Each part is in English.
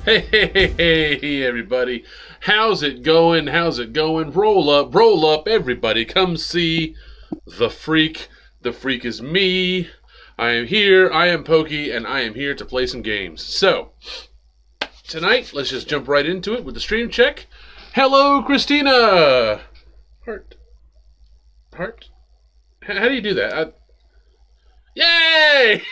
Hey, everybody. How's it going? How's it going? Roll up, everybody. Come see the freak. The freak is me. I am here. I am Pokey, and I am here to play some games. So, tonight, let's just jump right into it with the stream check. Hello, Christina! Heart. How do you do that? Yay!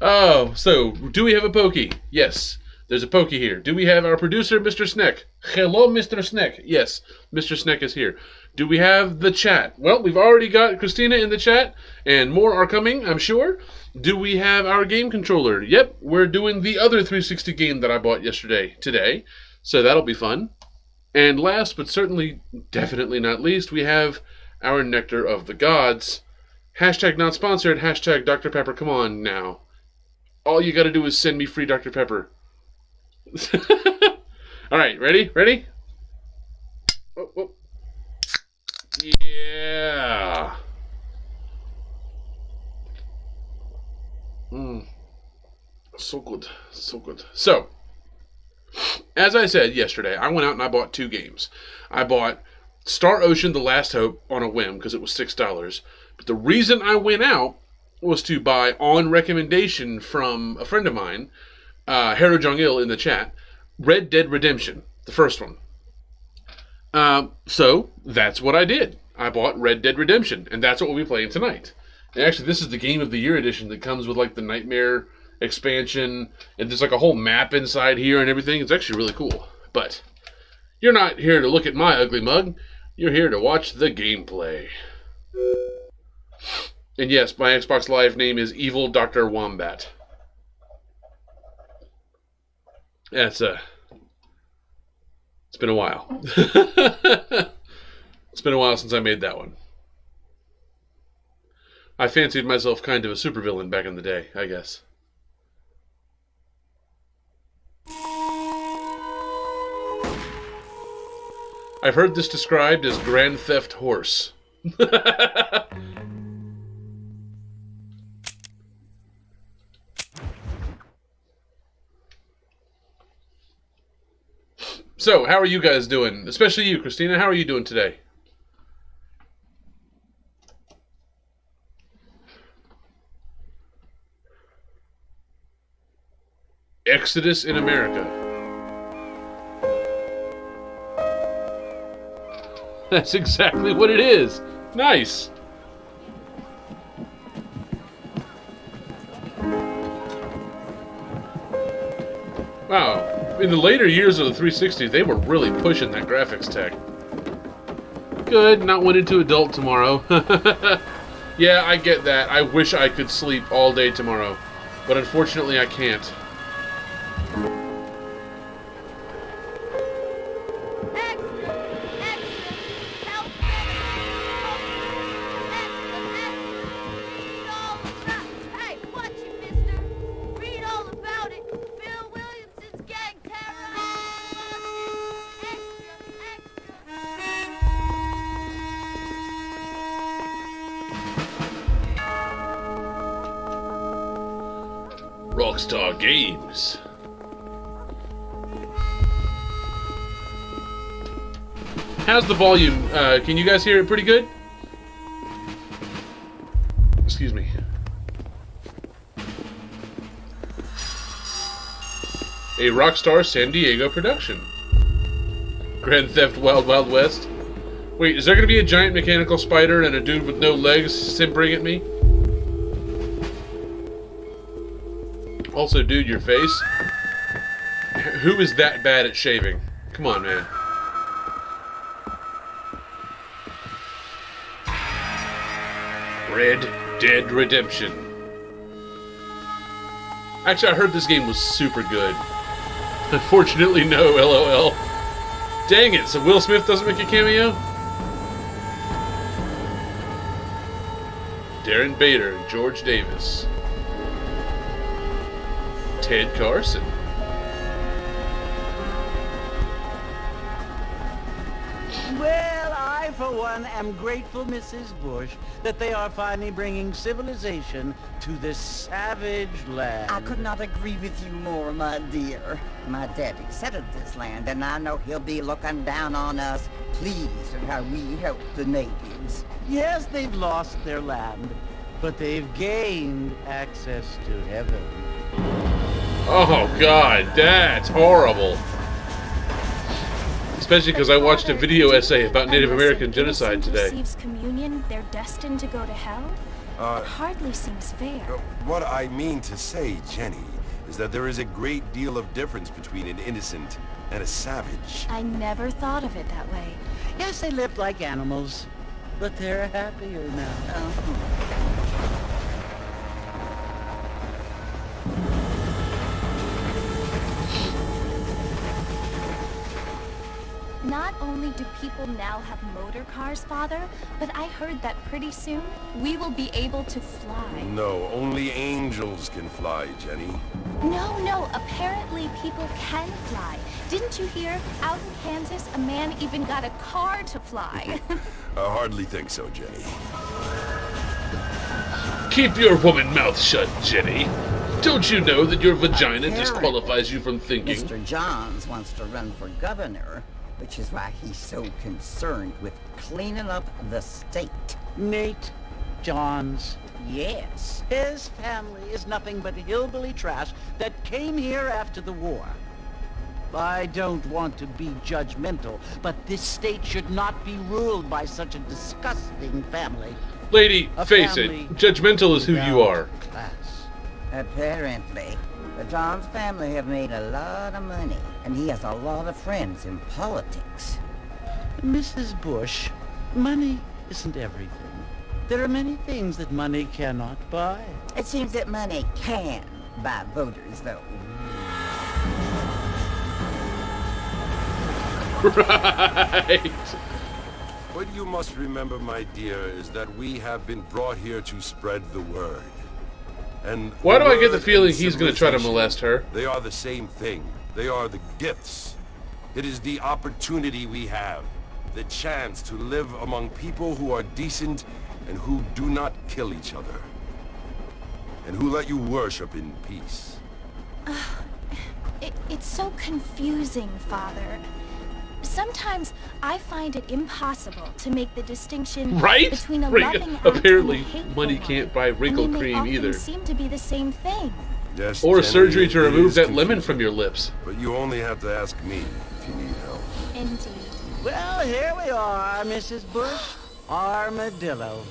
Oh, so, do we have a Pokey? Yes, there's a Pokey here. Do we have our producer, Mr. Sneck? Hello, Mr. Sneck. Yes, Mr. Sneck is here. Do we have the chat? Well, we've already got Christina in the chat, and more are coming, I'm sure. Do we have our game controller? Yep, we're doing the other 360 game that I bought today, so that'll be fun. And last, but certainly, definitely not least, we have our Nectar of the Gods. Hashtag not sponsored, hashtag Dr. Pepper, come on now. All you gotta do is send me free Dr. Pepper. Alright, ready? Ready? Whoa, whoa. Yeah. So good. So good. So, as I said yesterday, I went out and I bought 2 games. I bought Star Ocean: The Last Hope on a whim because it was $6. But the reason I went out was to buy, on recommendation from a friend of mine, Hero Jong-il in the chat, Red Dead Redemption, the first one. So, that's what I did. I bought Red Dead Redemption, and that's what we'll be playing tonight. And actually, this is the Game of the Year edition that comes with, like, the Nightmare expansion, and there's, like, a whole map inside here and everything. It's actually really cool. But, you're not here to look at my ugly mug. You're here to watch the gameplay. And yes, my Xbox Live name is Evil Dr. Wombat. Yeah, it's been a while. It's been a while since I made that one. I fancied myself kind of a supervillain back in the day, I guess. I've heard this described as Grand Theft Horse. So, how are you guys doing? Especially you, Christina. How are you doing today? Exodus in America. That's exactly what it is. Nice. Wow. In the later years of the 360, they were really pushing that graphics tech. Good, not went into adult tomorrow. Yeah, I get that. I wish I could sleep all day tomorrow. But unfortunately, I can't. Rockstar Games. How's the volume? Can you guys hear it pretty good? Excuse me. A Rockstar San Diego production. Grand Theft Wild Wild West. Wait, is there going to be a giant mechanical spider and a dude with no legs simpering at me? Also, dude, your face. Who is that bad at shaving? Come on, man. Red Dead Redemption. Actually, I heard this game was super good. Unfortunately, no, LOL. Dang it, so Will Smith doesn't make a cameo? Darren Bader and George Davis. Ted Carson. Well, I I, for one, am grateful, Mrs. Bush, that they are finally bringing civilization to this savage land. I could not agree with you more, my dear. My daddy settled this land, and I know he'll be looking down on us, pleased at how we help the natives. Yes, they've lost their land, but they've gained access to heaven. Oh God, that's horrible. Especially because I watched a video essay about Native American genocide today. Receives communion, they're destined to go to hell? It hardly seems fair. What I mean to say, Jenny, is that there is a great deal of difference between an innocent and a savage. I never thought of it that way. Yes, they lived like animals, but they're happier now. Not only do people now have motor cars, Father, but I heard that pretty soon we will be able to fly. No, only angels can fly, Jenny. No, apparently people can fly. Didn't you hear? Out in Kansas, a man even got a car to fly. I hardly think so, Jenny. Keep your woman mouth shut, Jenny. Don't you know that your vagina Apparently, disqualifies you from thinking? Mr. Johns wants to run for governor, which is why he's so concerned with cleaning up the state. Nate Johns. Yes. His family is nothing but hillbilly trash that came here after the war. I don't want to be judgmental, but this state should not be ruled by such a disgusting family. Lady, A face it, family judgmental is who you without are. class. Apparently. The Johns family have made a lot of money, and he has a lot of friends in politics. Mrs. Bush, money isn't everything. There are many things that money cannot buy. It seems that money can buy voters, though. Right. What you must remember, my dear, is that we have been brought here to spread the word. And Why do I get the word feeling and he's going to try to civilization, molest her? They are the same thing. They are the gifts. It is the opportunity we have, the chance to live among people who are decent and who do not kill each other, and who let you worship in peace. It's so confusing, Father. Sometimes I find it impossible to make the distinction Right? between a Right. loving act Apparently, and a hateful money one. can't buy wrinkle I mean, cream they often either. seem to be the same thing. Yes, Or Jenny, surgery to it remove is that lemon confusing. from your lips. But you only have to ask me if you need help. Indeed. Well, here we are, Mrs. Bush. Armadillo.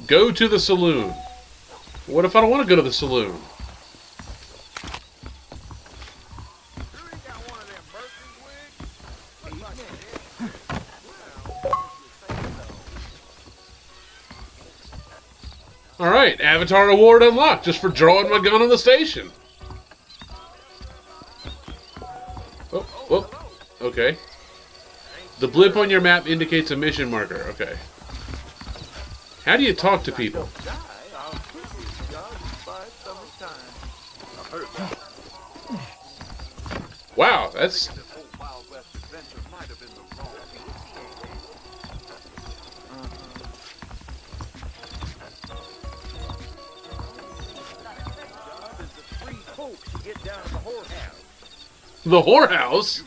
Go to the saloon. What if I don't want to go to the saloon? Alright, Avatar Award unlocked just for drawing my gun on the station. Oh, okay. The blip on your map indicates a mission marker. Okay. How do you talk to people? Wow, that's... The whorehouse?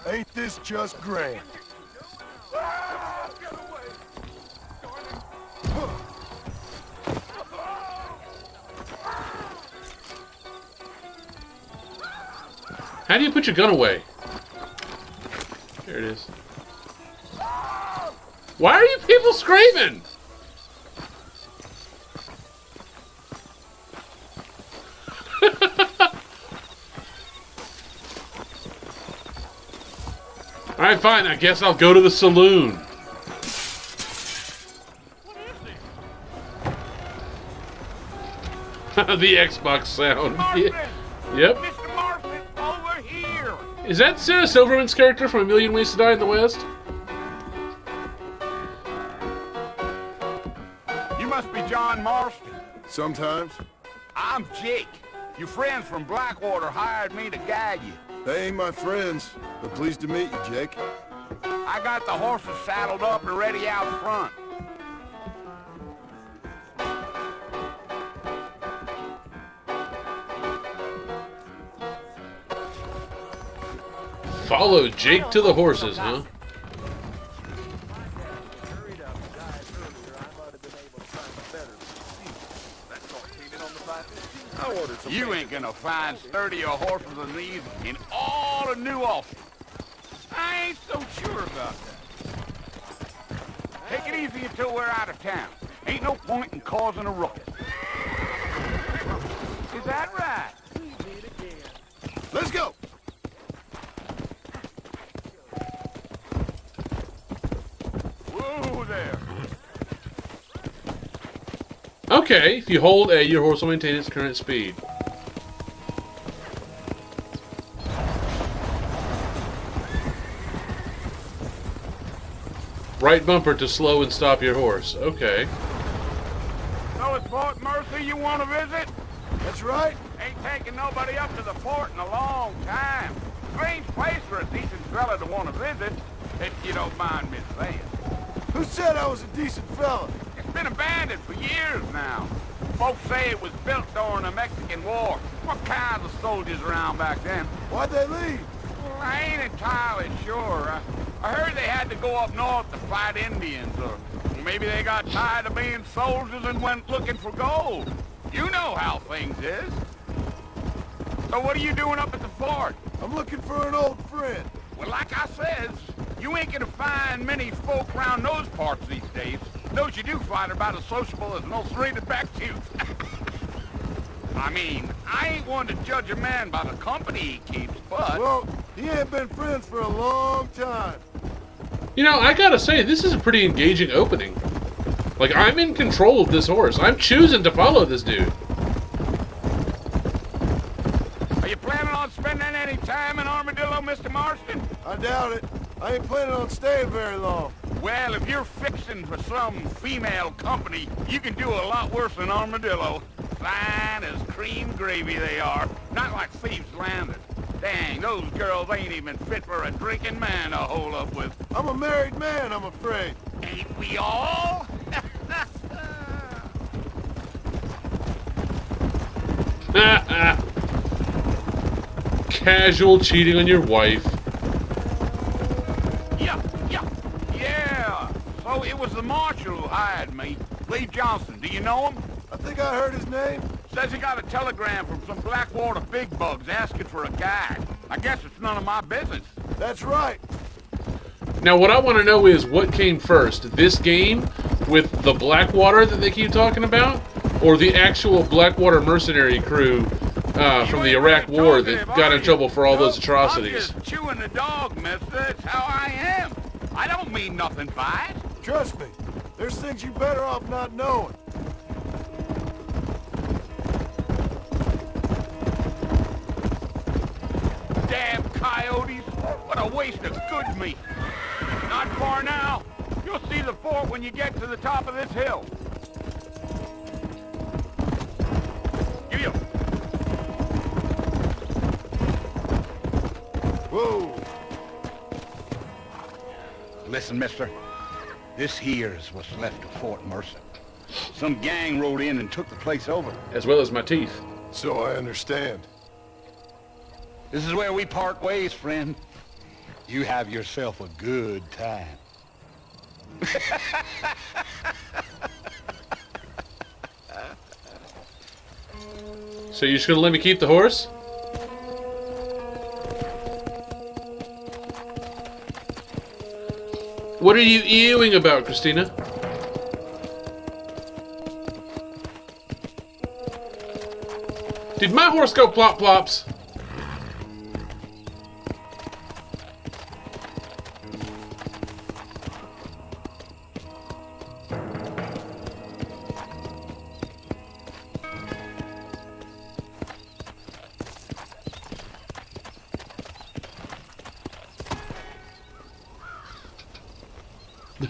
Ain't this just grand? How do you put your gun away? There it is. Why are you people screaming? Alright, fine. I guess I'll go to the saloon. The Xbox sound. Marston! Yep. Mr. Marston, over here! Is that Sarah Silverman's character from A Million Ways to Die in the West? You must be John Marston. Sometimes. I'm Jake. Your friends from Blackwater hired me to guide you. They ain't my friends, but pleased to meet you, Jake. I got the horses saddled up and ready out front. Follow Jake to the horses, huh? You ain't gonna find sturdier horses than these in all of New Ulster. I ain't so sure about that. Take it easy until we're out of town. Ain't no point in causing a ruckus. Is that right? Let's go! Whoa there. Okay, if you hold A, your horse will maintain its current speed. Right bumper to slow and stop your horse. Okay. So it's Fort Mercy you want to visit? That's right. Ain't taking nobody up to the fort in a long time. Strange place for a decent fella to want to visit, if you don't mind me saying. Who said I was a decent fella? It's been abandoned for years now. Folks say it was built during the Mexican War. What kinds of soldiers around back then? Why'd they leave? Well, I ain't entirely sure. I heard they had to go up north to fight Indians, or maybe they got tired of being soldiers and went looking for gold. You know how things is. So what are you doing up at the fort? I'm looking for an old friend. Well, like I says, you ain't gonna find many folk around those parts these days. Those you do find are about as sociable as an ulcerated back tooth. I mean, I ain't one to judge a man by the company he keeps, but... Well, he ain't been friends for a long time. You know, I gotta say, this is a pretty engaging opening. Like, I'm in control of this horse. I'm choosing to follow this dude. Are you planning on spending any time in Armadillo, Mr. Marston? I doubt it. I ain't planning on staying very long. Well, if you're fixing for some female company, you can do a lot worse than Armadillo. Fine as cream gravy they are. Not like Thieves Landing. Dang, those girls ain't even fit for a drinking man to hole up with. I'm a married man, I'm afraid. Ain't we all? Casual cheating on your wife. Yeah. So it was the marshal who hired me. Lee Johnson, do you know him? I think I heard his name. Says he got a telegram from some Blackwater big bugs asking for a guide. I guess it's none of my business. That's right. Now, what I want to know is what came first, this game with the Blackwater that they keep talking about, or the actual Blackwater mercenary crew from the Iraq War that got in trouble for all those atrocities. I'm just chewing the dog, mister. That's how I am. I don't mean nothing by it. Trust me. There's things you better off not knowing. Damn coyotes. What a waste of good meat. Not far now. You'll see the fort when you get to the top of this hill. Give you. Whoa. Listen, mister. This here's what's left of Fort Mercer. Some gang rode in and took the place over. As well as my teeth. So I understand. This is where we part ways, friend. You have yourself a good time. So you're just gonna let me keep the horse? What are you ewing about, Christina? Did my horse go plop plops?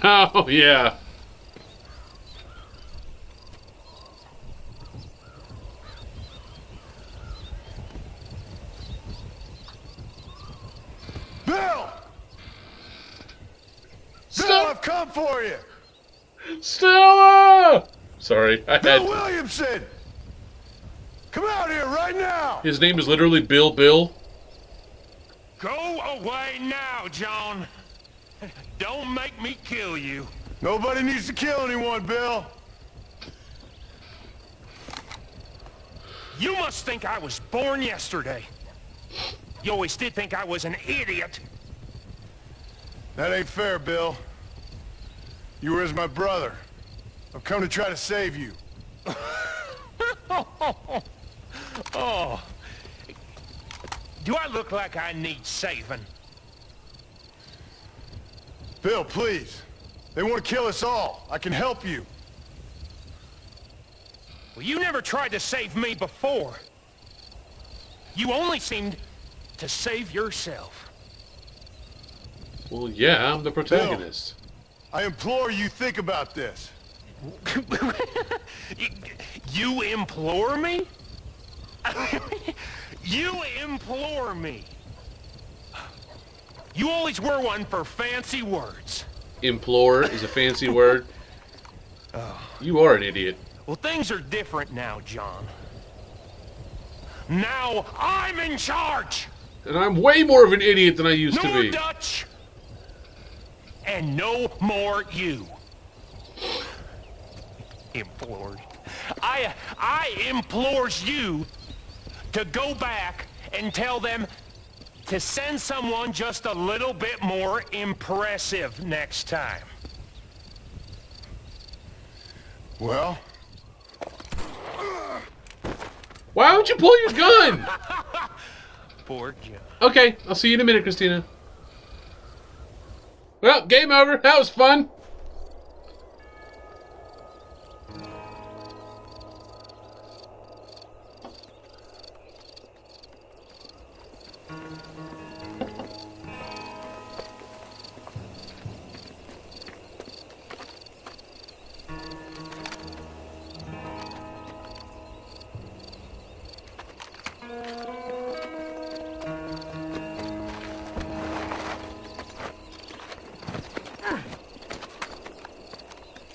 Oh, yeah. Bill! Bill, I've come for you! Stella! Sorry, I Bill had... Williamson! Come out here right now! His name is literally Bill. Go away now, John. Don't make me kill you. Nobody needs to kill anyone, Bill. You must think I was born yesterday. You always did think I was an idiot. That ain't fair, Bill. You were as my brother. I've come to try to save you. Oh. Do I look like I need saving? Bill, please. They want to kill us all. I can help you. Well, you never tried to save me before. You only seemed to save yourself. Well, yeah, I'm the protagonist. I implore you think about this. You implore me? You implore me. You always were one for fancy words. Implore is a fancy word. You are an idiot. Well, things are different now, John. Now I'm in charge! And I'm way more of an idiot than I used to No be. Dutch! And no more you. Implored. I implores you to go back and tell them to send someone just a little bit more impressive next time. Well, Why would you pull your gun? Poor John. Okay, I'll see you in a minute, Christina. Well, game over. That was fun.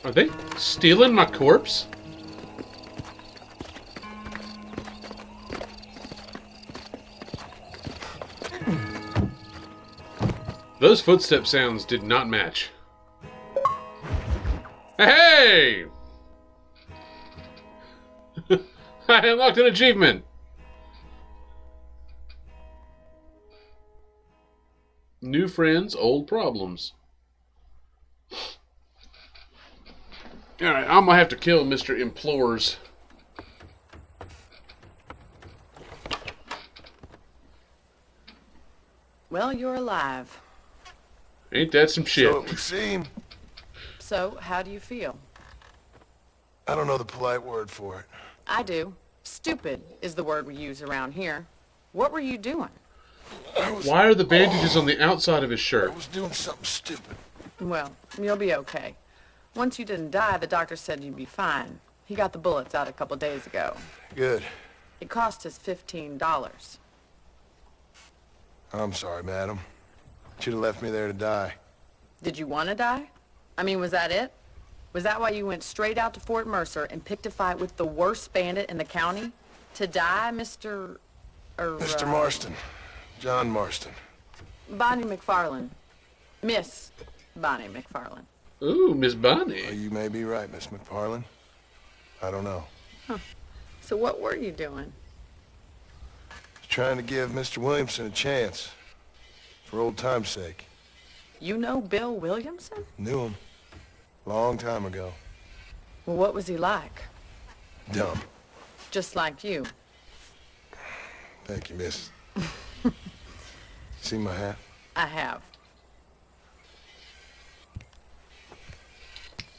Are they stealing my corpse? Those footstep sounds did not match. Hey! I unlocked an achievement. New friends, old problems. Alright, I'm gonna have to kill Mr. Implores. Well, you're alive. Ain't that some shit? so it would seem. So, how do you feel? I don't know the polite word for it. I do. Stupid is the word we use around here. What were you doing? Why are the bandages on the outside of his I shirt? was doing something stupid. Well, you'll be okay. Once you didn't die, the doctor said you'd be fine. He got the bullets out a couple days ago. Good. It cost us $15. I'm sorry, madam. Should have left me there to die. Did you want to die? I mean, was that it? Was that why you went straight out to Fort Mercer and picked a fight with the worst bandit in the county? To die, Mr. Mr. Marston. John Marston. Bonnie McFarlane. Miss Bonnie McFarlane. Ooh, Miss Well, Bonnie. you may be right, Miss McFarlane. I don't know. So what were you doing? Trying to give Mr. Williamson a chance. For old time's sake. You know Bill Williamson? Knew him. Long time ago. Well, what was he like? Dumb. Just like you. Thank you, miss. See my hat? I have.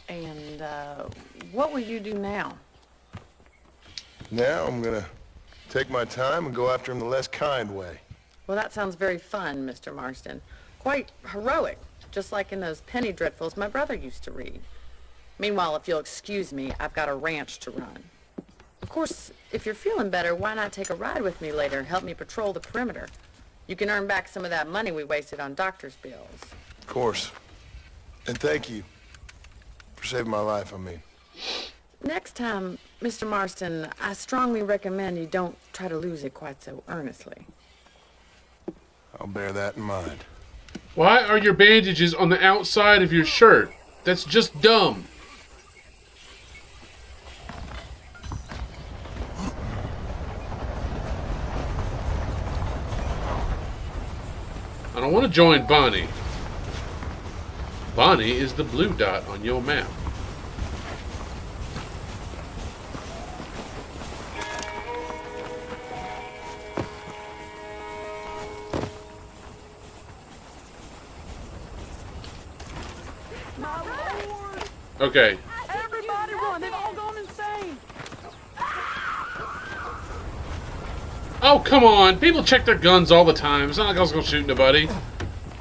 And, what will you do now? Now I'm gonna take my time and go after him the less kind way. Well, that sounds very fun, Mr. Marston. Quite heroic. just like in those penny dreadfuls my brother used to read. Meanwhile, if you'll excuse me, I've got a ranch to run. Of course, if you're feeling better, why not take a ride with me later and help me patrol the perimeter? You can earn back some of that money we wasted on doctor's bills. Of course. And thank you for saving my life, I mean. Next time, Mr. Marston, I strongly recommend you don't try to lose it quite so earnestly. I'll bear that in mind. Why are your bandages on the outside of your shirt? That's just dumb. I don't want to join Bonnie. Bonnie is the blue dot on your map. Okay. Everybody run! They've all gone insane! Oh, come on. People check their guns all the time. It's not like I was going to shoot nobody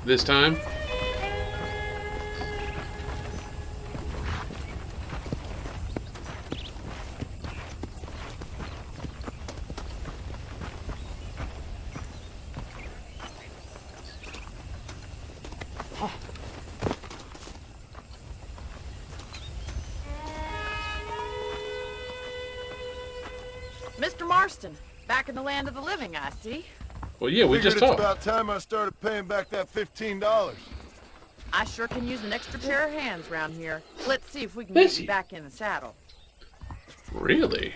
this time. Mr. Marston, back in the land of the living, I see. Well, yeah, we just Figured it's talked. about time I started paying back that $15. I sure can use an extra pair of hands around here. Let's see if we can get Missy. you back in the saddle. Really?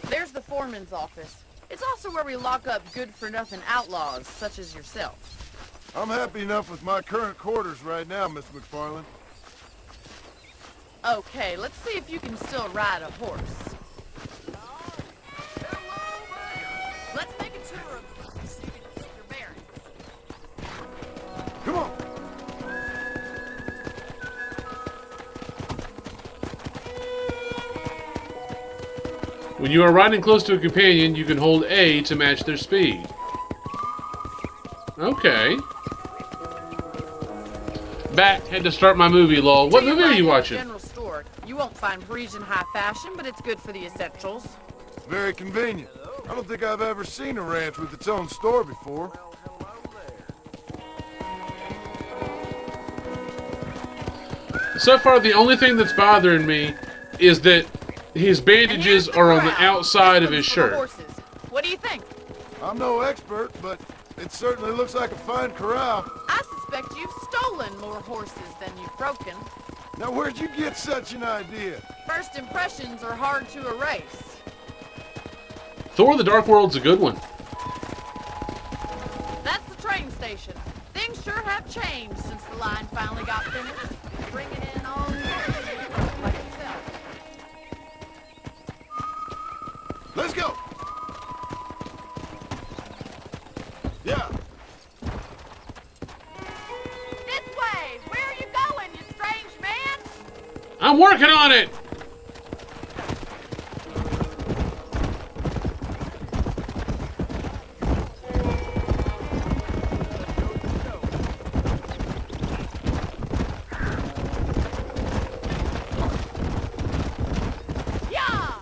There's the foreman's office. It's also where we lock up good-for-nothing outlaws, such as yourself. I'm happy enough with my current quarters right now, Miss McFarland. Okay, let's see if you can still ride a horse. Let's make a tour of the place so you can get your bearings. Come on! When you are riding close to a companion, you can hold A to match their speed. Okay. Back, had to start my movie, lol. What Till movie are ride you in the watching? General store. You won't find Parisian high fashion, but it's good for the essentials. Very convenient. I don't think I've ever seen a ranch with its own store before. So far, the only thing that's bothering me is that his bandages are on the outside of his shirt. Horses. What do you think? I'm no expert, but it certainly looks like a fine corral. I suspect you've stolen more horses than you've broken. Now, where'd you get such an idea? First impressions are hard to erase. Thor: The Dark World's a good one. That's the train station. Things sure have changed since the line finally got finished. Bringing in all new people like yourself. Let's go! Yeah. This way! Where are you going, you strange man? I'm working on it! Yeah!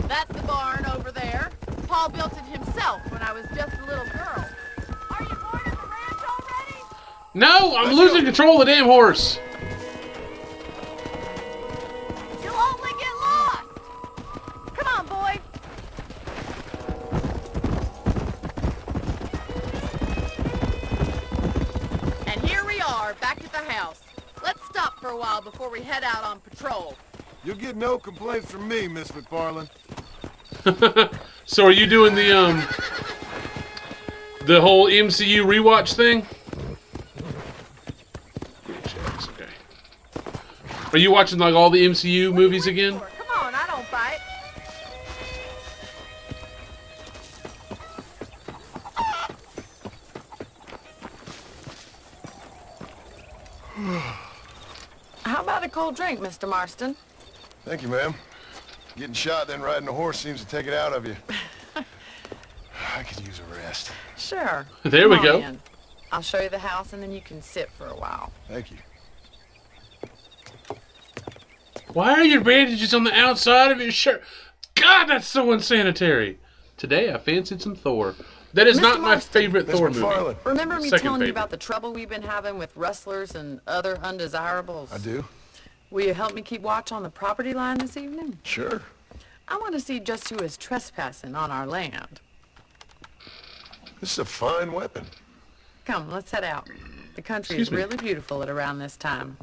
That's the barn over there. Paul built it himself when I was just a little girl. Are you bored of the ranch already? No, I'm losing control of the damn horse. You'll only get lost! Come on, boy! And here we are, back at the house. Let's stop for a while before we head out on patrol. You'll get no complaints from me, Miss McFarland. So are you doing the whole MCU rewatch thing? Okay. Are you watching like all the MCU movies again? Come on, I don't bite. How about a cold drink, Mr. Marston? Thank you, ma'am. Getting shot, then riding a horse seems to take it out of you. I could use a rest. Sure. There we Come go. on in. I'll show you the house, and then you can sit for a while. Thank you. Why are your bandages on the outside of your shirt? God, that's so unsanitary. Today I fancied some Thor. That is Mr. not my Marston. favorite Miss Thor movie. McFarlane. Remember me Second telling you favorite. about the trouble we've been having with rustlers and other undesirables? I do? Will you help me keep watch on the property line this evening? Sure. I want to see just who is trespassing on our land. This is a fine weapon. Come, let's head out. The country Excuse is me. really beautiful at around this time.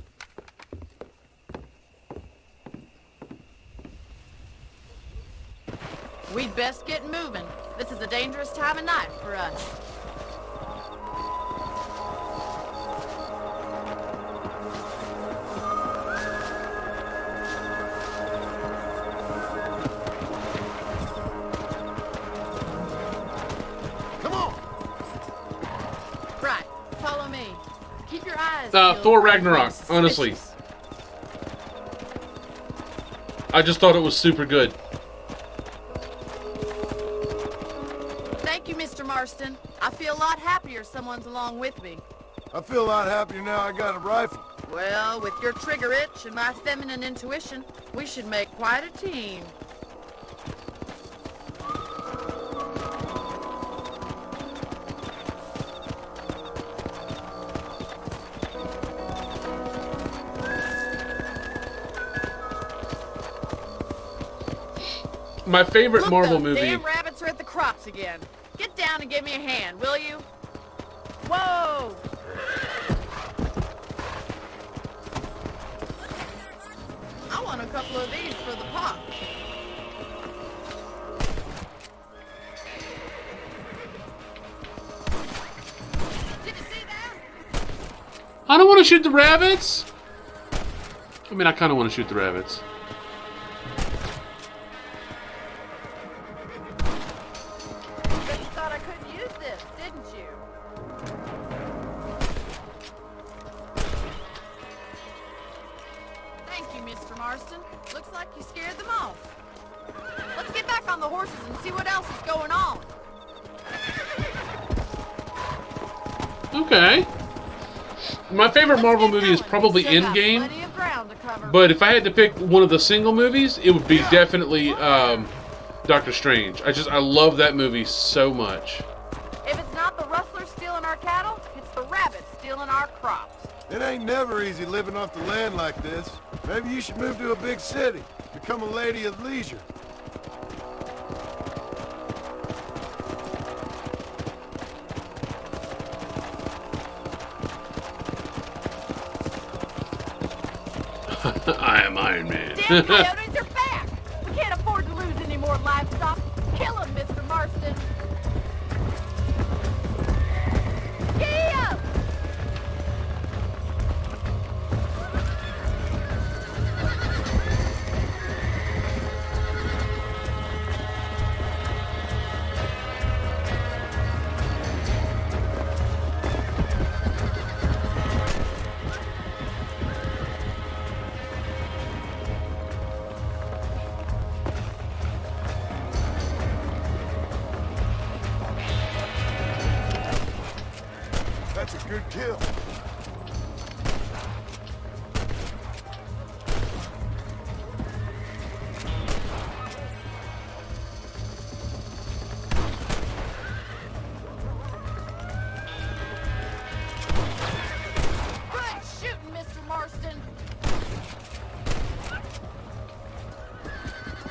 We'd best get moving. This is a dangerous time of night for us. Come on! Right, follow me. Keep your eyes Thor peeled for Ragnarok, anything honestly. suspicious. I just thought it was super good. Thank you, Mr. Marston. I feel a lot happier someone's along with me. I feel a lot happier now I got a rifle. Well, with your trigger itch and my feminine intuition, we should make quite a team. My favorite Look, Marvel those movie. damn rabbits are at the crops again. Get down and give me a hand, will you? Whoa! I want a couple of these for the pot. Did you see that? I don't want to shoot the rabbits. I mean, I kind of want to shoot the rabbits. But you thought I couldn't use this, didn't you? Thank you, Mr. Marston. Looks like you scared them off. Let's get back on the horses and see what else is going on. Okay. My favorite Let's Marvel get movie is going. probably We've still got Endgame. plenty of ground to cover. But if I had to pick one of the single movies, it would be definitely Doctor Strange. I love that movie so much. If it's not the rustlers stealing our cattle, it's the rabbits stealing our crops. It ain't never easy living off the land like this. Maybe you should move to a big city. Become a lady of leisure. I am Iron Man. Damn coyotes are back! We can't afford to lose any more livestock. Kill them, Mr. Marston. Gee up! That's a good kill. Good shooting, Mr. Marston.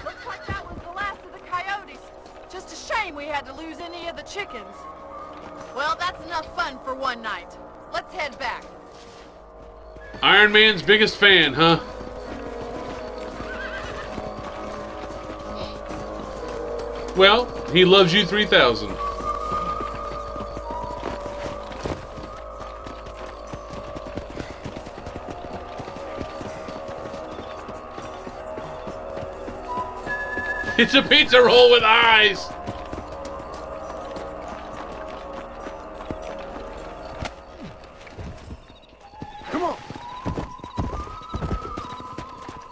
Looks like that was the last of the coyotes. Just a shame we had to lose any of the chickens. Well, that's enough fun for one night. Let's head back. Iron Man's biggest fan, huh? Well, he loves you 3000. It's a pizza roll with eyes. Come on.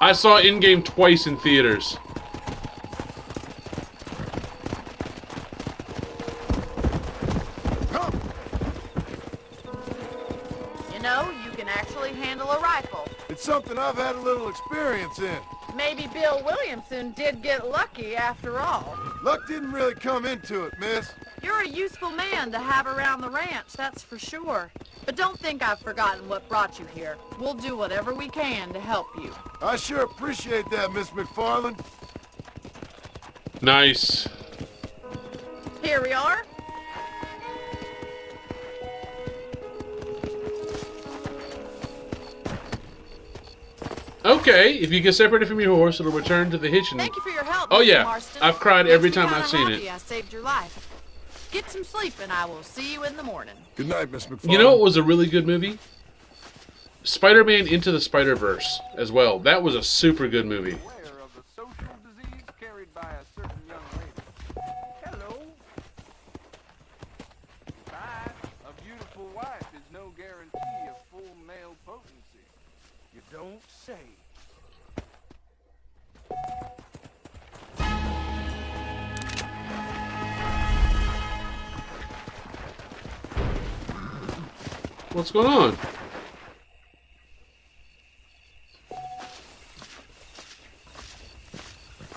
I saw Endgame twice in theaters. You know, you can actually handle a rifle. It's something I've had a little experience in. Maybe Bill Williamson did get lucky after all. Luck didn't really come into it, miss. You're a useful man to have around the ranch, that's for sure. But don't think I've forgotten what brought you here. We'll do whatever we can to help you. I sure appreciate that, Miss McFarland. Nice. Here we are. Okay, if you get separated from your horse, it'll return to the hitch and... Thank you for your help, Oh Mr. yeah, Marston. I've cried Makes every me time kinda I've seen happy it. I saved your life. Get some sleep and I will see you in the morning. Good night, Miss McFarland. You know what was a really good movie? Spider-Man Into the Spider-Verse as well. That was a super good movie. Aware of the social disease carried by a certain young lady. Hello. Besides, a beautiful wife is no guarantee of full male potency. You don't say. What's going on?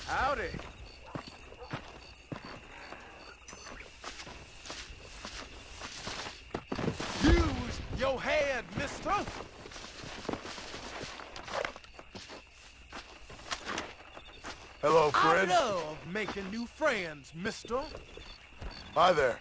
Howdy. Use your head, mister. Hello, Fred. I love making new friends, mister. Hi there.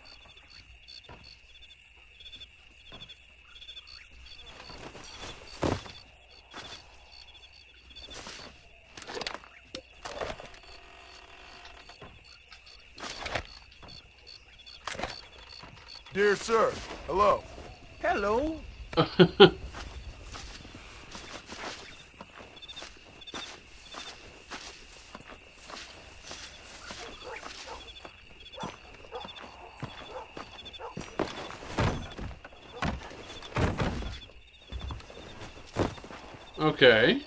Dear sir, hello. Hello. Okay.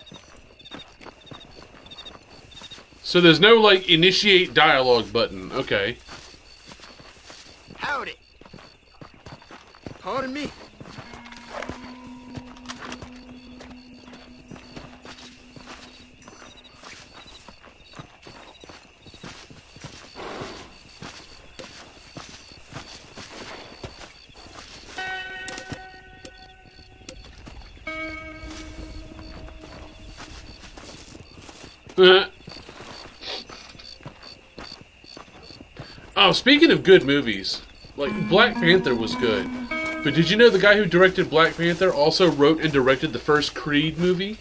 So there's no, like, initiate dialogue button. Okay. Howdy. Pardon me. Oh, speaking of good movies, like, Black Panther was good. But did you know the guy who directed Black Panther also wrote and directed the first Creed movie?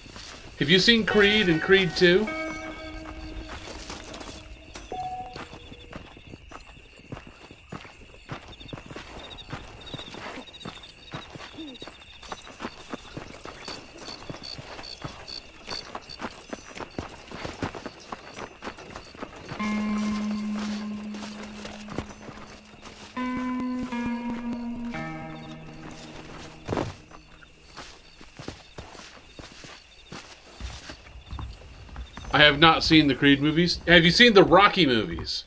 Have you seen Creed and Creed 2? I have not seen the Creed movies. Have you seen the Rocky movies?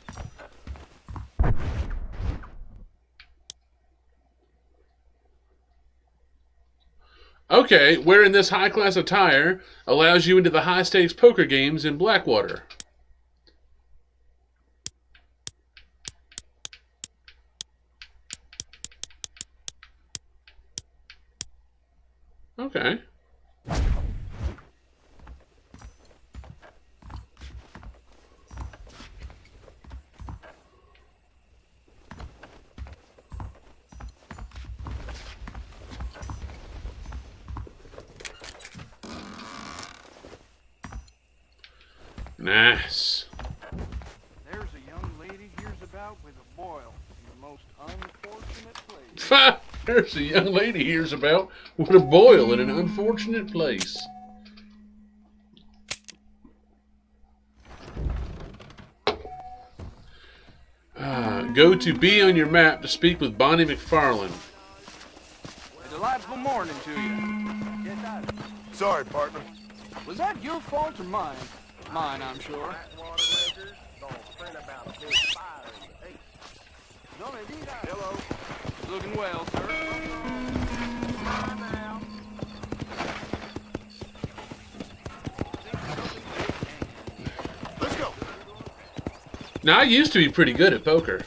Okay, wearing this high-class attire allows you into the high-stakes poker games in Blackwater. Okay. Nice. There's a young lady here's about with a boil in the most unfortunate place. There's a young lady here's about with a boil in an unfortunate place. Go to B on your map to speak with Bonnie McFarland. A delightful morning to you. Get out. Sorry, partner. Was that your fault or mine? Mine, I'm sure. Hello. Looking well, sir. Let's go. Now, I used to be pretty good at poker.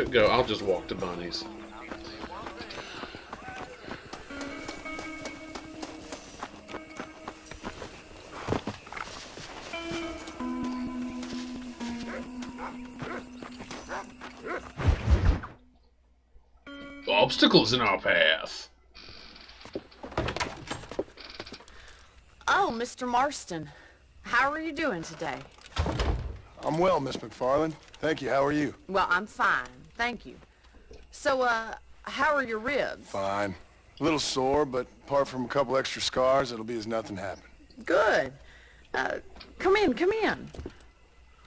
Go, I'll just walk to Bonnie's. Obstacles in our path. Oh, Mr. Marston. How are you doing today? I'm well, Miss McFarland. Thank you. How are you? Well, I'm fine. Thank you. So, how are your ribs? Fine. A little sore, but apart from a couple extra scars, it'll be as nothing happened. Good. Come in, come in.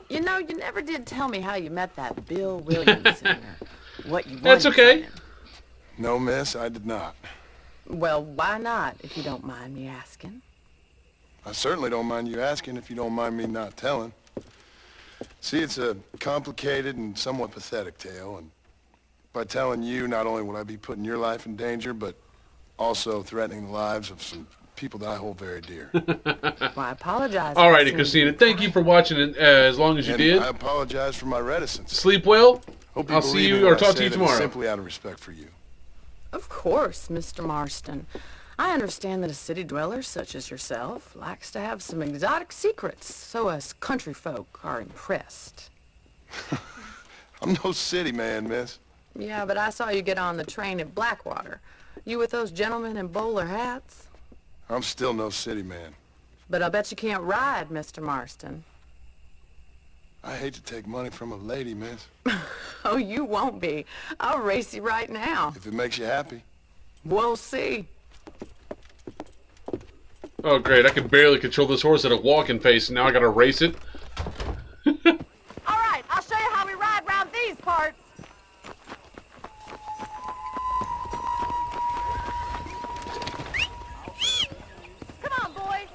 You know, you never did tell me how you met that Bill Williamson or what you wanted. That's okay. from him. No, miss, I did not. Well, why not, if you don't mind me asking? I certainly don't mind you asking if you don't mind me not telling. See, it's a complicated and somewhat pathetic tale, and by telling you, not only will I be putting your life in danger, but also threatening the lives of some people that I hold very dear. Well, I apologize. All righty, Christina. Thank you for watching it as long as you And did. I apologize for my reticence. Sleep well. Hope I'll believe see me you when or I talk say to you that it's tomorrow. Simply out of respect for you. Of course, Mr. Marston. I understand that a city dweller such as yourself likes to have some exotic secrets, so us country folk are impressed. I'm no city man, miss. Yeah, but I saw you get on the train at Blackwater. You with those gentlemen in bowler hats? I'm still no city man. But I bet you can't ride, Mr. Marston. I hate to take money from a lady, miss. Oh, you won't be. I'll race you right now. If it makes you happy. We'll see. Oh, great. I can barely control this horse at a walking pace, and now I gotta race it. All right, I'll show you how we ride round these parts. Come on, boys.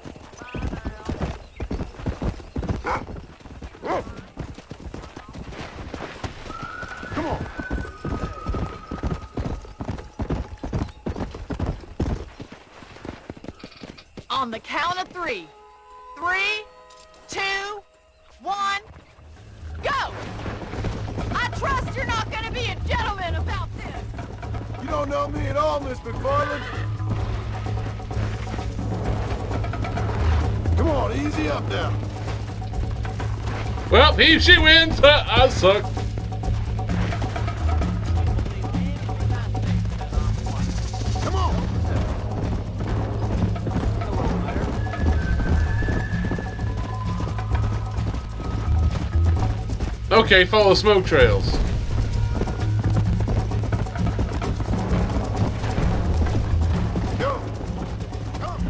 Come on. On the count of 3. 3, 2, 1, go! I trust you're not gonna be a gentleman about this. You don't know me at all, Miss McFarland. Come on, easy up now. Well, she wins. I suck. Come on. Okay, follow smoke trails. Go. Come.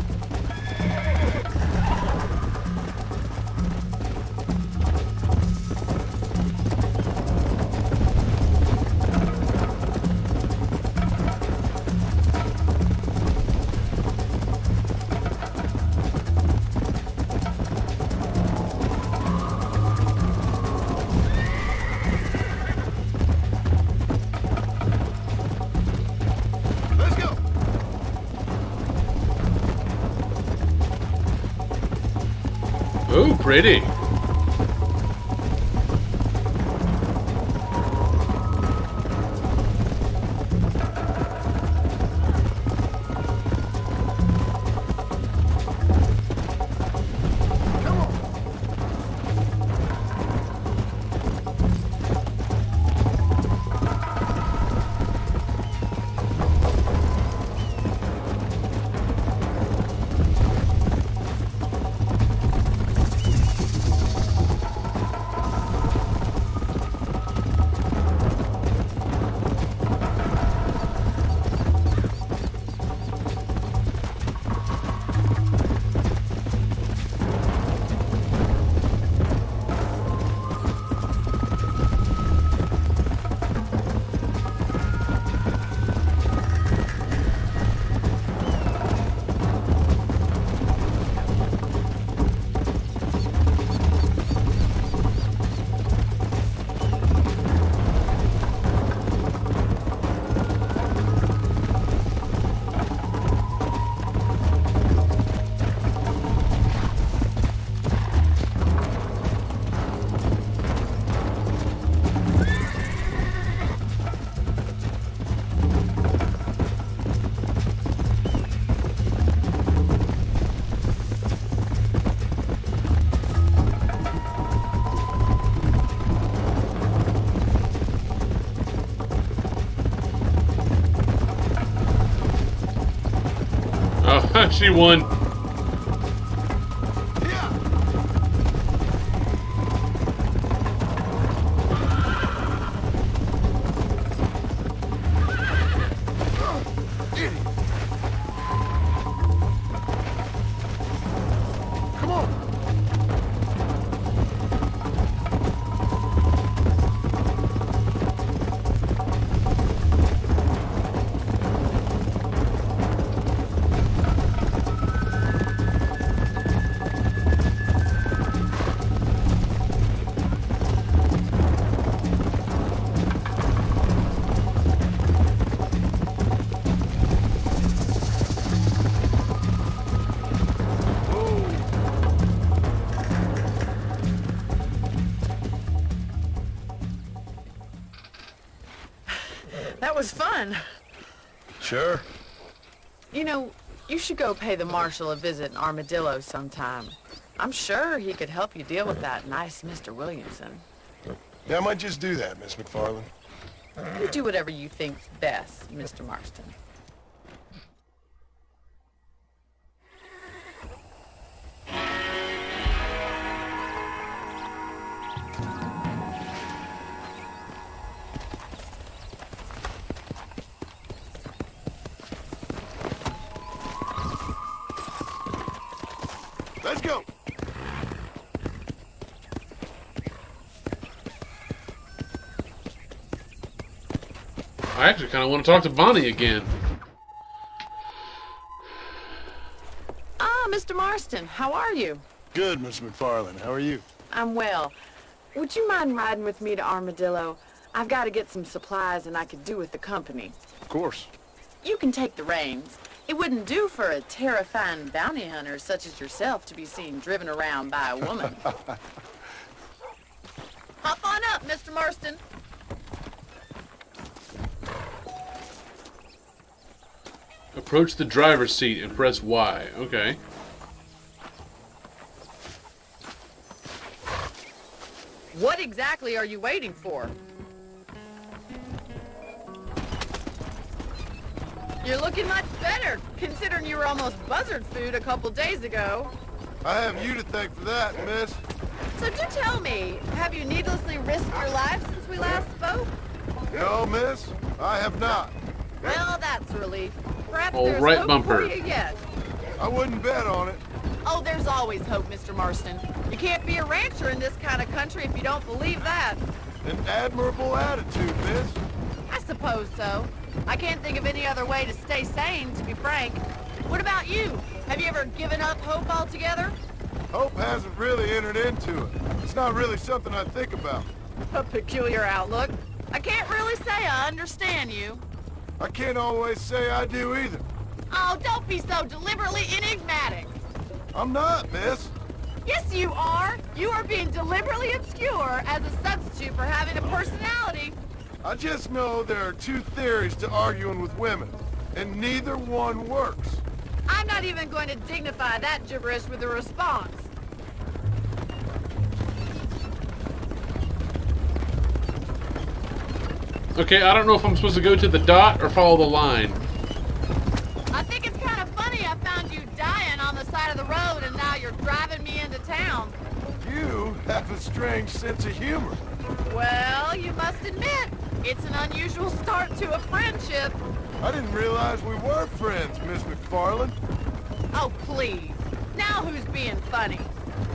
Let's go. Ooh, pretty. Come on. She won. That was fun. Sure. You know, you should go pay the marshal a visit in Armadillo sometime. I'm sure he could help you deal with that nice Mr. Williamson. Yeah, I might just do that, Miss McFarland. You do whatever you think's best, Mr. Marston. Let's go. I actually kind of want to talk to Bonnie again. Ah, Mr. Marston, how are you? Good, Miss McFarland. How are you? I'm well. Would you mind riding with me to Armadillo? I've got to get some supplies and I could do with the company. Of course. You can take the reins. It wouldn't do for a terrifying bounty hunter such as yourself to be seen driven around by a woman. Hop on up, Mr. Marston. Approach the driver's seat and press Y. Okay. What exactly are you waiting for? You're looking much better, considering you were almost buzzard food a couple days ago. I have you to thank for that, miss. So do tell me, have you needlessly risked your life since we last spoke? No, miss, I have not. Well, that's a relief. Perhaps All there's right, hope bumper. for you yet. I wouldn't bet on it. Oh, there's always hope, Mr. Marston. You can't be a rancher in this kind of country if you don't believe that. An admirable attitude, miss. I suppose so. I can't think of any other way to stay sane, to be frank. What about you? Have you ever given up hope altogether? Hope hasn't really entered into it. It's not really something I think about. A peculiar outlook. I can't really say I understand you. I can't always say I do either. Oh, don't be so deliberately enigmatic. I'm not, miss. Yes, you are. You are being deliberately obscure as a substitute for having a personality. I just know there are two theories to arguing with women, and neither one works. I'm not even going to dignify that gibberish with a response. Okay, I don't know if I'm supposed to go to the dot or follow the line. I think it's kind of funny I found you dying on the side of the road and now you're driving me into town. You have a strange sense of humor. Well, you must admit, it's an unusual start to a friendship. I didn't realize we were friends, Miss McFarland. Oh, please. Now who's being funny?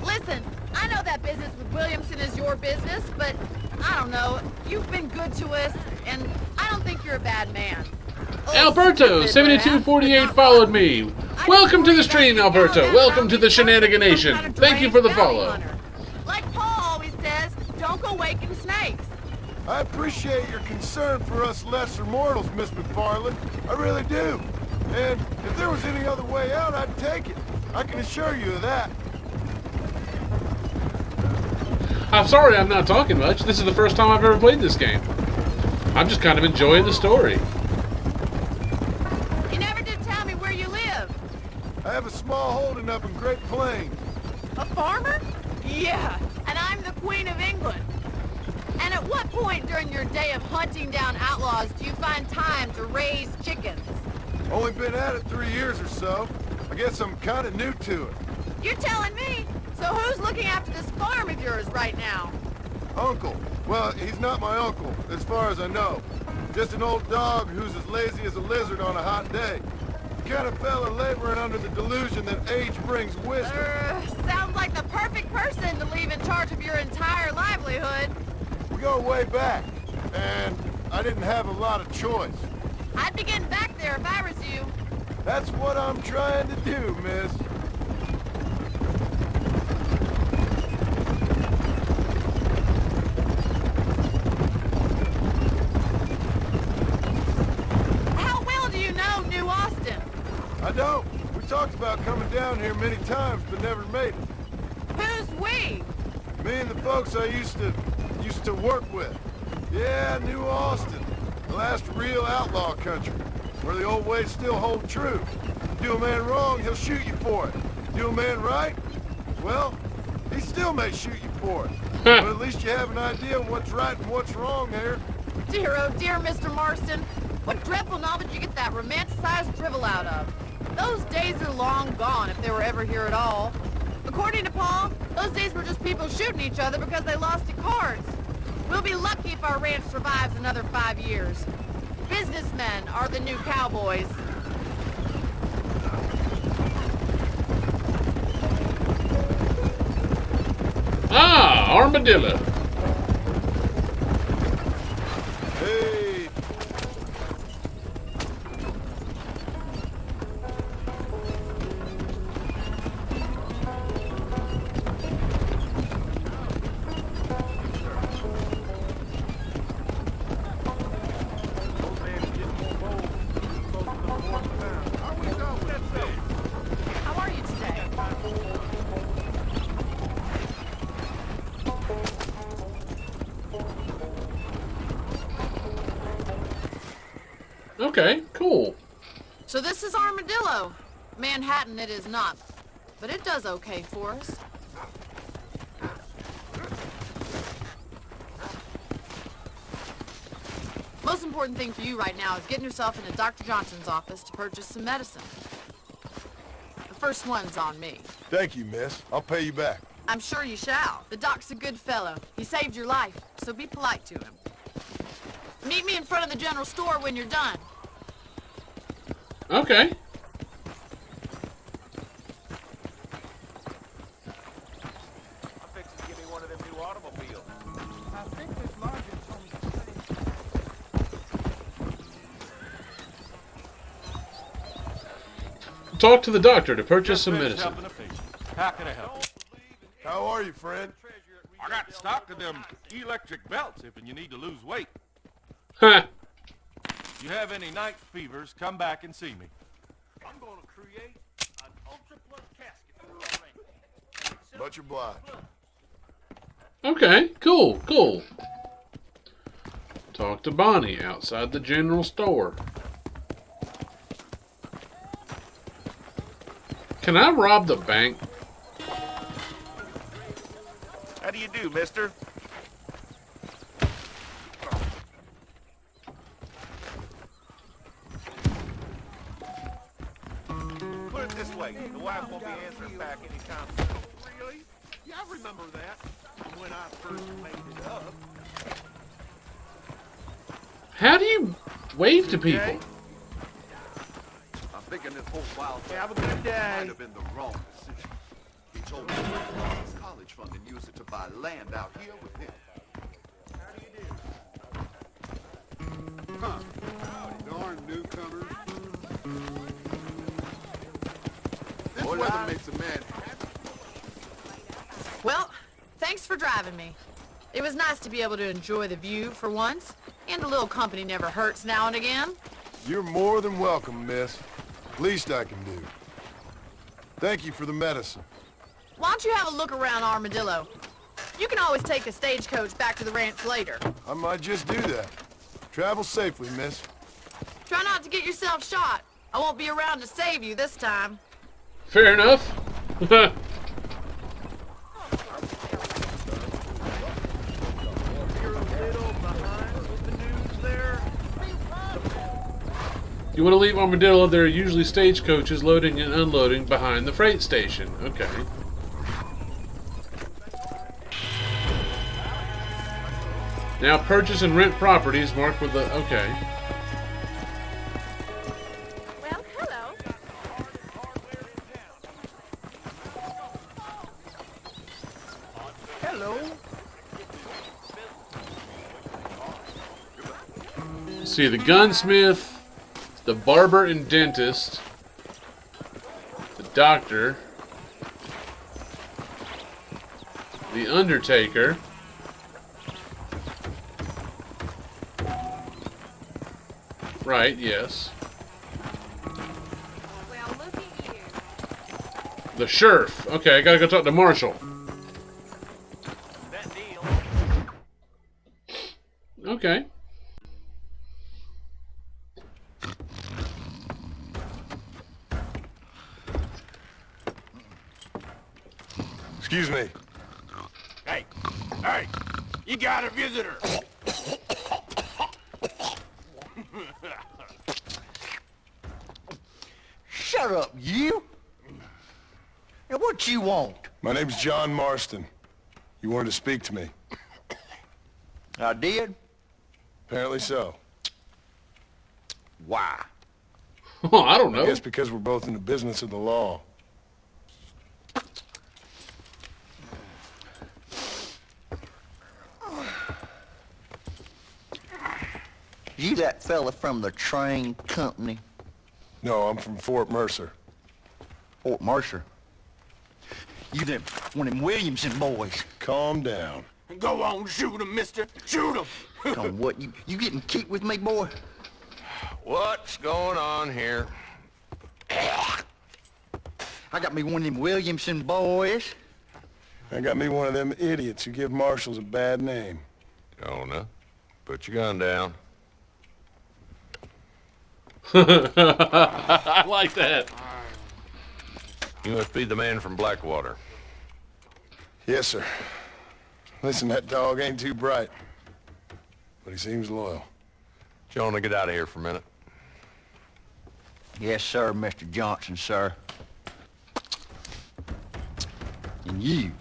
Listen, I know that business with Williamson is your business, but I don't know. You've been good to us, and I don't think you're a bad man. Alberto, 7248 followed me. Welcome to the stream, Alberto. Welcome to the Shenanigan Nation. Thank you for the follow. Like Paul always says, don't go waking snakes. I appreciate your concern for us lesser mortals, Miss McFarland. I really do. And if there was any other way out, I'd take it. I can assure you of that. I'm sorry I'm not talking much. This is the first time I've ever played this game. I'm just kind of enjoying the story. You never did tell me where you live. I have a small holding up in Great Plains. A farmer? Yeah, and I'm the Queen of England. And at what point during your day of hunting down outlaws do you find time to raise chickens? Only been at it 3 years or so. I guess I'm kind of new to it. You're telling me? So who's looking after this farm of yours right now? Uncle. Well, he's not my uncle, as far as I know. Just an old dog who's as lazy as a lizard on a hot day. The kind of fella laboring under the delusion that age brings wisdom. Sounds like the perfect person to leave in charge of your entire livelihood. We go way back, and I didn't have a lot of choice. I'd be getting back there if I was you. That's what I'm trying to do, miss. How well do you know New Austin? I don't. We talked about coming down here many times, but never made it. Who's we? Me and the folks I used to work with. Yeah, New Austin. The last real outlaw country, where the old ways still hold true. Do a man wrong, he'll shoot you for it. Do a man right, well, he still may shoot you for it. But at least you have an idea of what's right and what's wrong there. Dear, oh dear, Mr. Marston. What dreadful novel did you get that romanticized drivel out of? Those days are long gone, if they were ever here at all. According to Paul, those days were just people shooting each other because they lost at cards. We'll be lucky if our ranch survives another 5 years. Businessmen are the new cowboys. Ah, armadillo. Hey, How are you today? Okay, cool. So this is Armadillo. Manhattan it is not, but it does okay for us. Most important thing for you right now is getting yourself into Dr. Johnson's office to purchase some medicine. The first one's on me. thank you, miss. I'll pay you back. I'm sure you shall. The doc's a good fellow. He saved your life, so be polite to him. Meet me in front of the general store when you're done. Okay. I'm fixing to give me one of them new automobiles. I think this lodging's on the same. Talk to the doctor to purchase some medicine. How can I help you? How are you, friend? I got stock of them electric belts if you need to lose weight. Huh. You have any night fevers, come back and see me. I'm going to create an ultra blood casket for our ranch. Much obliged. Okay, cool, cool. Talk to Bonnie outside the general store. Can I rob the bank? How do you do, mister? Put it this way, the wife won't be answering back anytime soon. Really? Yeah, I remember that when I first made it up. How do you wave to people? I'm thinking this whole wild Have a good day. might have been the wrong decision. He told me to take his college fund and use it to buy land out here with him. How do you do? Huh. Darn newcomers. This weather makes a man happy. Well, thanks for driving me. It was nice to be able to enjoy the view for once, and a little company never hurts now and again. You're more than welcome, miss. Least I can do. Thank you for the medicine. Why don't you have a look around Armadillo? You can always take a stagecoach back to the ranch later. I might just do that. Travel safely, miss. Try not to get yourself shot. I won't be around to save you this time. Fair enough. You want to leave Armadillo? There are usually stagecoaches loading and unloading behind the freight station. Okay. Now purchase and rent properties marked with the... Okay. Well, hello. Hello. See, the gunsmith, the barber and dentist, the doctor, the undertaker, right, yes. Well, look at you. The sheriff. Okay, I gotta go talk to Marshall. That deal. Okay. Excuse me. Hey, hey, you got a visitor. Shut up, you! And what you want? My name's John Marston. You wanted to speak to me. I did? Apparently so. Why? Oh, I don't I know. guess because we're both in the business of the law. You that fella from the train company? No, I'm from Fort Mercer. Fort Mercer? You them, one of them Williamson boys. Calm down. Go on, shoot him, mister. Shoot him. On what, you getting kicked with me, boy? What's going on here? I got me one of them Williamson boys. I got me one of them idiots who give marshals a bad name. Jonah, put your gun down. I like that. You must be the man from Blackwater. Yes, sir. Listen, that dog ain't too bright, but he seems loyal. Jonah, get out of here for a minute. Yes, sir, Mr. Johnson, sir. And you.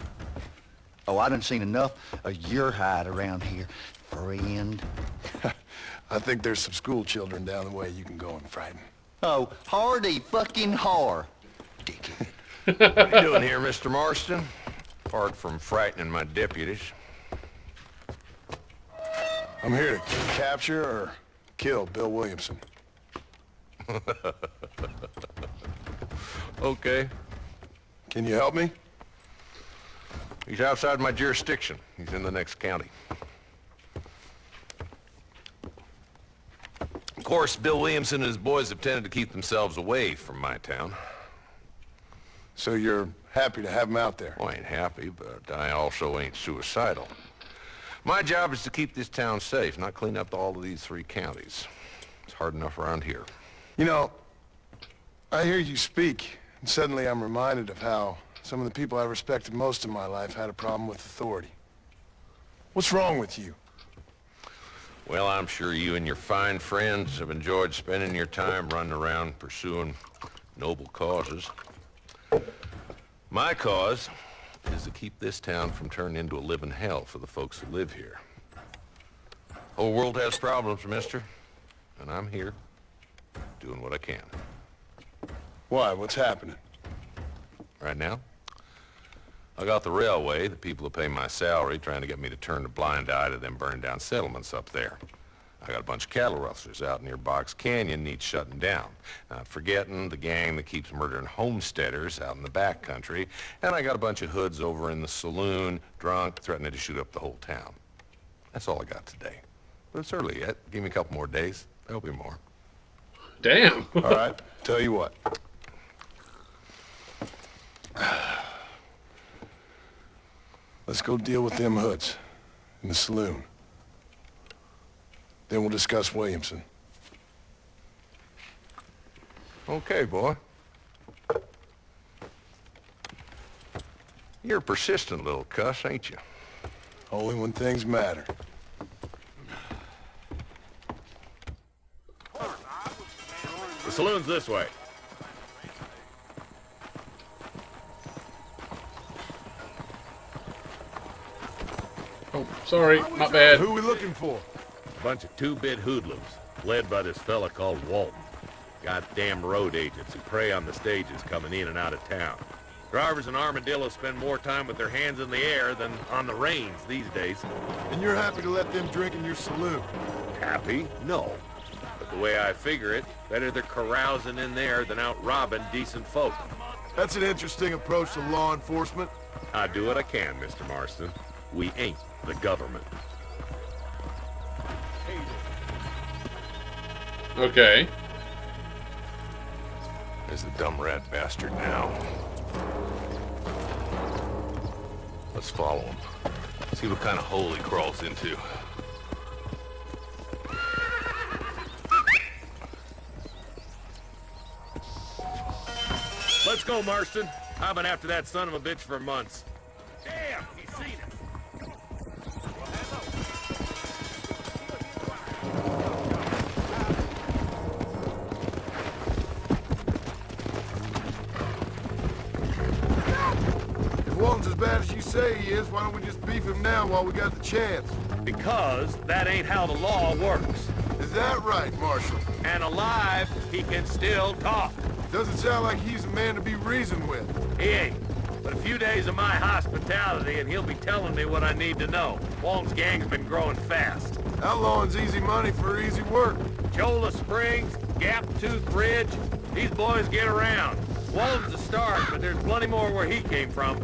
Oh, I done seen enough of your hide around here, friend. I think there's some school children down the way you can go and frighten. Oh, hardy fucking har. Dickhead. What are you doing here, Mr. Marston? Apart from frightening my deputies. I'm here to capture or kill Bill Williamson. Okay. Can you help me? He's outside my jurisdiction. He's in the next county. Of course, Bill Williamson and his boys have tended to keep themselves away from my town. So you're happy to have him out there? Well, I ain't happy, but I also ain't suicidal. My job is to keep this town safe, not clean up all of these 3 counties. It's hard enough around here. You know, I hear you speak, and suddenly I'm reminded of how some of the people I respected most in my life had a problem with authority. What's wrong with you? Well, I'm sure you and your fine friends have enjoyed spending your time running around pursuing noble causes. My cause is to keep this town from turning into a living hell for the folks who live here. Whole world has problems, mister, and I'm here doing what I can. Why? What's happening? Right now, I got the railway, the people who pay my salary, trying to get me to turn a blind eye to them burned down settlements up there. I got a bunch of cattle rustlers out near Box Canyon needs shutting down. Not forgetting the gang that keeps murdering homesteaders out in the back country. And I got a bunch of hoods over in the saloon, drunk, threatening to shoot up the whole town. That's all I got today. But it's early yet. Give me a couple more days. There'll be more. Damn. All right, tell you what. Let's go deal with them hoods in the saloon. Then we'll discuss Williamson. Okay, boy. You're a persistent little cuss, ain't you? Only when things matter. saloon's this way. Oh, sorry, not bad. Who we looking for? A bunch of two-bit hoodlums, led by this fella called Walton. Goddamn road agents who prey on the stages coming in and out of town. Drivers in Armadillo spend more time with their hands in the air than on the reins these days. And you're happy to let them drink in your saloon? Happy? No. But the way I figure it, better they're carousing in there than out robbing decent folk. That's an interesting approach to law enforcement. I do what I can, Mr. Marston. We ain't the government. Okay. There's the dumb rat bastard now. Let's follow him. See what kind of hole he crawls into. Let's go, Marston. I've been after that son of a bitch for months. Damn, he's seen it. If Walton's as bad as you say he is, why don't we just beef him now while we got the chance? Because that ain't how the law works. Is that right, Marshal? And alive, he can still talk. Doesn't sound like he's a man to be reasoned with. He ain't. But a few days of my hospitality and he'll be telling me what I need to know. Walton's gang's been growing fast. Outlawing's easy money for easy work. Cholla Springs, Gap Tooth Ridge, these boys get around. Walton's a start, but there's plenty more where he came from.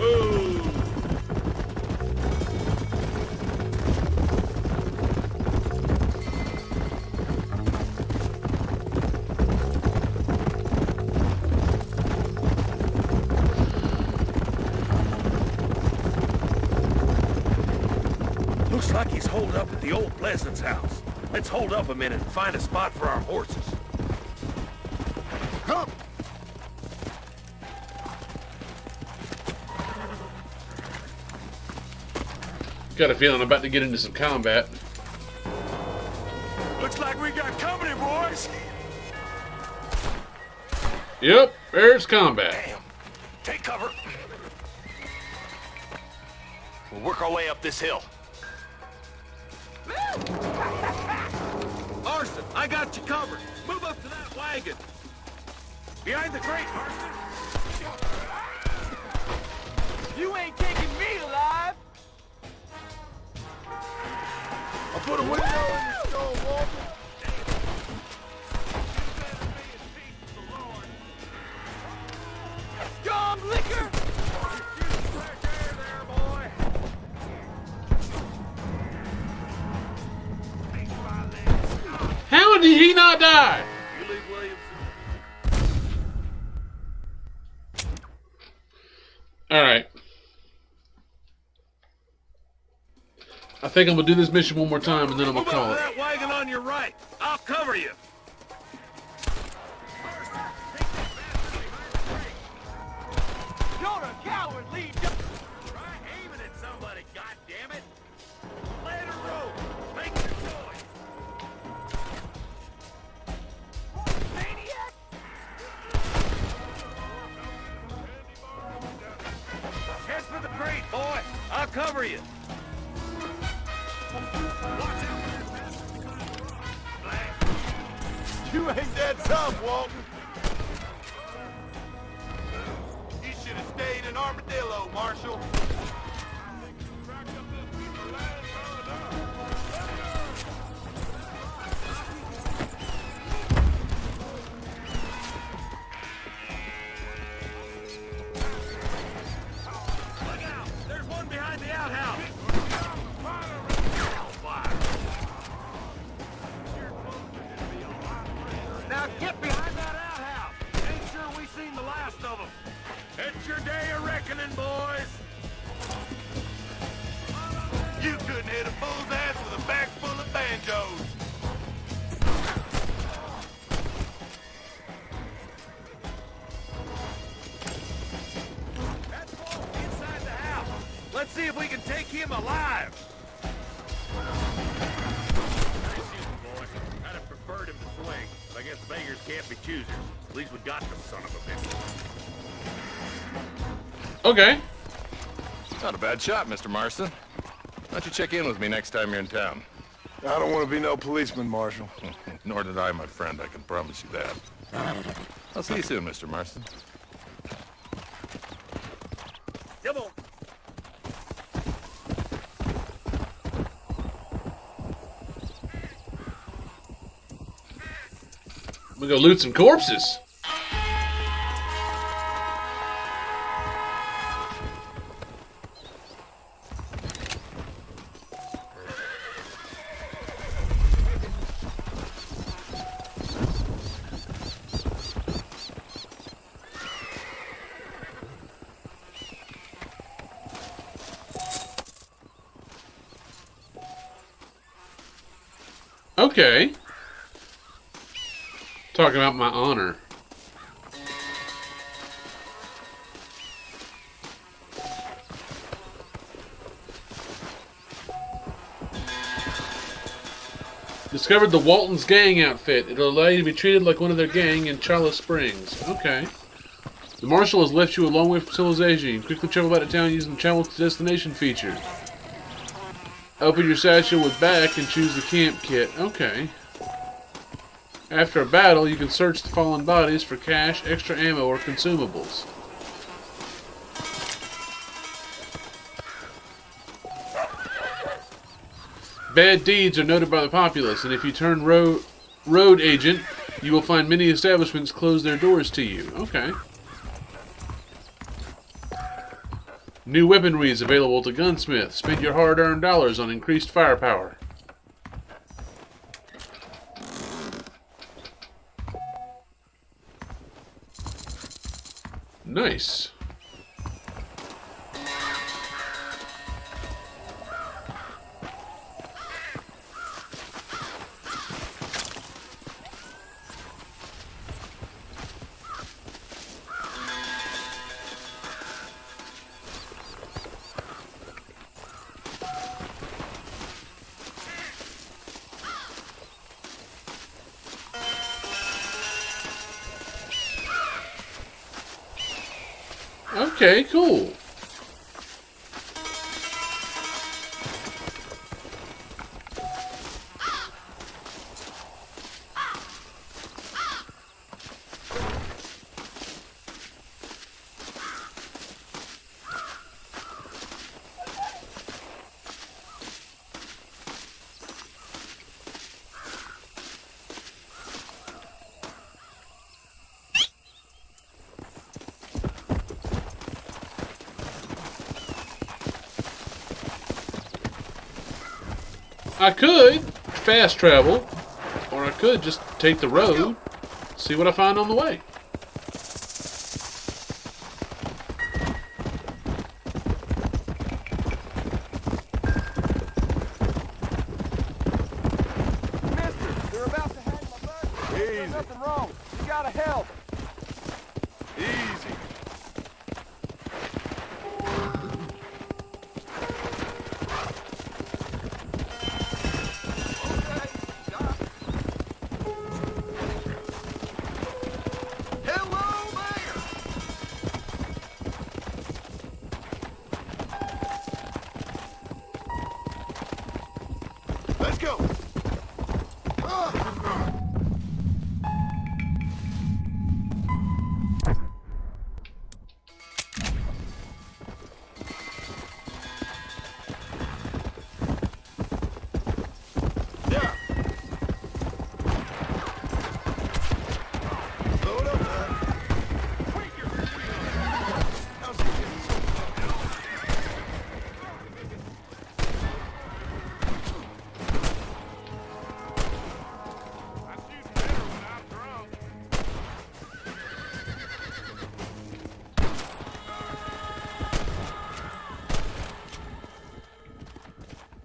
Ooh. Looks like he's holed up at the old Pleasance house. Let's hold up a minute and find a spot for our horses. Come! Got a feeling I'm about to get into some combat. Looks like we got company, boys. Yep, there's combat. Damn. Take cover. We'll work our way up this hill. Marston, I got you covered. Move up to that wagon. Behind the crate, Marston. You ain't taking me alive. I'll put a window in your skull, Walton. Strong liquor. How did he not die? Alright. I think I'm gonna do this mission one more time and then I'm gonna call it. That wagon on your right. I'll cover you. You're a coward, Lee. Try aiming at somebody, goddammit. Let it roll. Make your choice. Maniac. Head for the crate, boy. I'll cover you. You ain't that tough, Walton. You should have stayed in Armadillo, Marshal. Look out! There's one behind the outhouse. Now get behind that outhouse. Ain't sure we seen the last of them. It's your day of reckoning, boys. You couldn't hit a bull's ass with a bag full of banjos. That's Paul inside the house. Let's see if we can take him alive. but I guess beggars can't be choosers. At least we got the son of a bitch. Okay. Not a bad shot, Mr. Marston. Why don't you check in with me next time you're in town? I don't want to be no policeman, Marshal. Nor did I, my friend. I can promise you that. I'll see you soon, Mr. Marston. Come on. We go loot some corpses. Okay. Talking about my honor. Discovered the Walton's gang outfit. It'll allow you to be treated like one of their gang in Chalice Springs. Okay. The Marshal has left you a long way from civilization. You can quickly travel out of town using the Travel to Destination feature. Open your satchel with back and choose the camp kit. Okay. After a battle, you can search the fallen bodies for cash, extra ammo, or consumables. Bad deeds are noted by the populace, and if you turn road agent, you will find many establishments close their doors to you. Okay. New weaponry is available to Gunsmith. Spend your hard-earned dollars on increased firepower. Nice. Okay, cool. I could fast travel, or I could just take the road, see what I find on the way. Mister, they're about to hang my butt. There's nothing wrong. You gotta help. Easy. Let's go.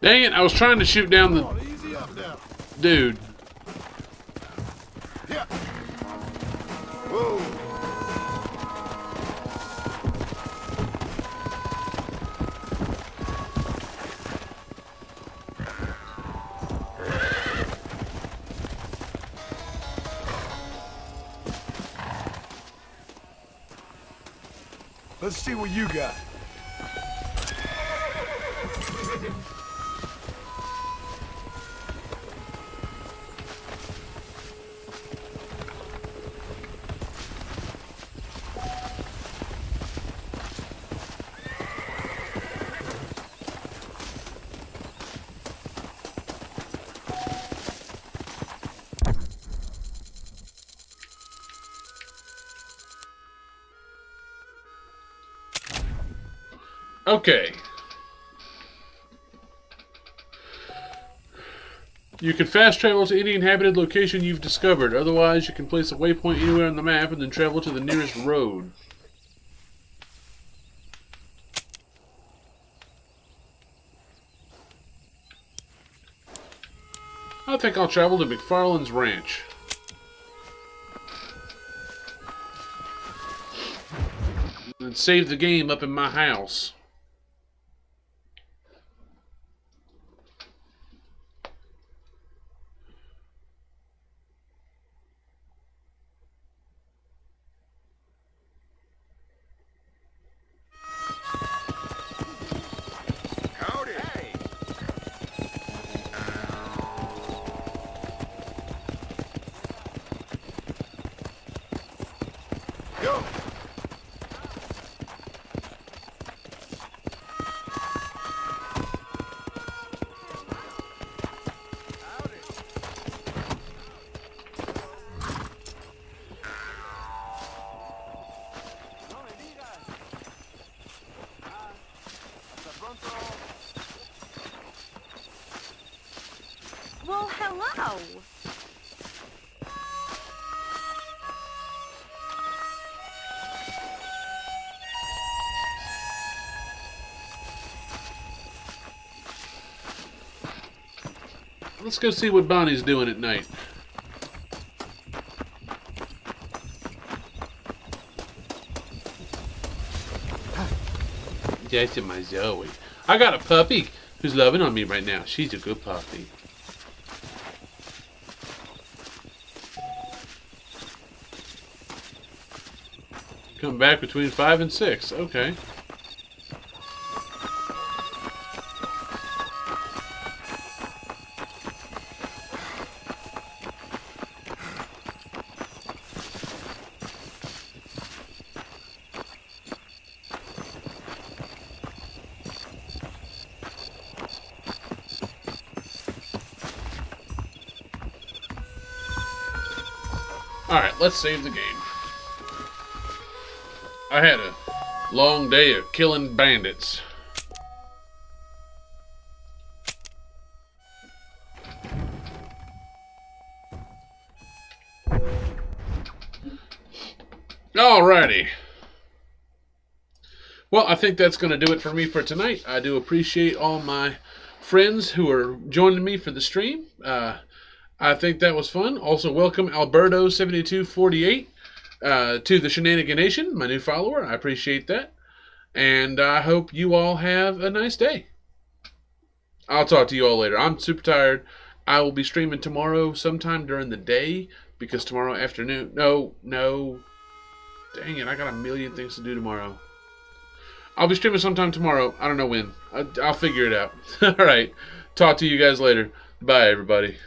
Dang it, I was trying to shoot down the Easy up now. dude. Yeah. Whoa. Let's see what you got. Okay. You can fast travel to any inhabited location you've discovered. Otherwise, you can place a waypoint anywhere on the map and then travel to the nearest road. I think I'll travel to McFarland's Ranch. And save the game up in my house. Well, hello. Let's go see what Bonnie's doing at night. That's my Zoe. I got a puppy who's loving on me right now. She's a good puppy. Come back between 5 and 6. Okay. Alright, let's save the game. I had a long day of killing bandits. Alrighty. Well, I think that's going to do it for me for tonight. I do appreciate all my friends who are joining me for the stream. I think that was fun. Also, welcome Alberto7248 to the Shenanigan Nation, my new follower. I appreciate that. And I hope you all have a nice day. I'll talk to you all later. I'm super tired. I will be streaming tomorrow sometime during the day because tomorrow afternoon... No. Dang it, I got a million things to do tomorrow. I'll be streaming sometime tomorrow. I don't know when. I'll figure it out. Alright. Talk to you guys later. Bye, everybody.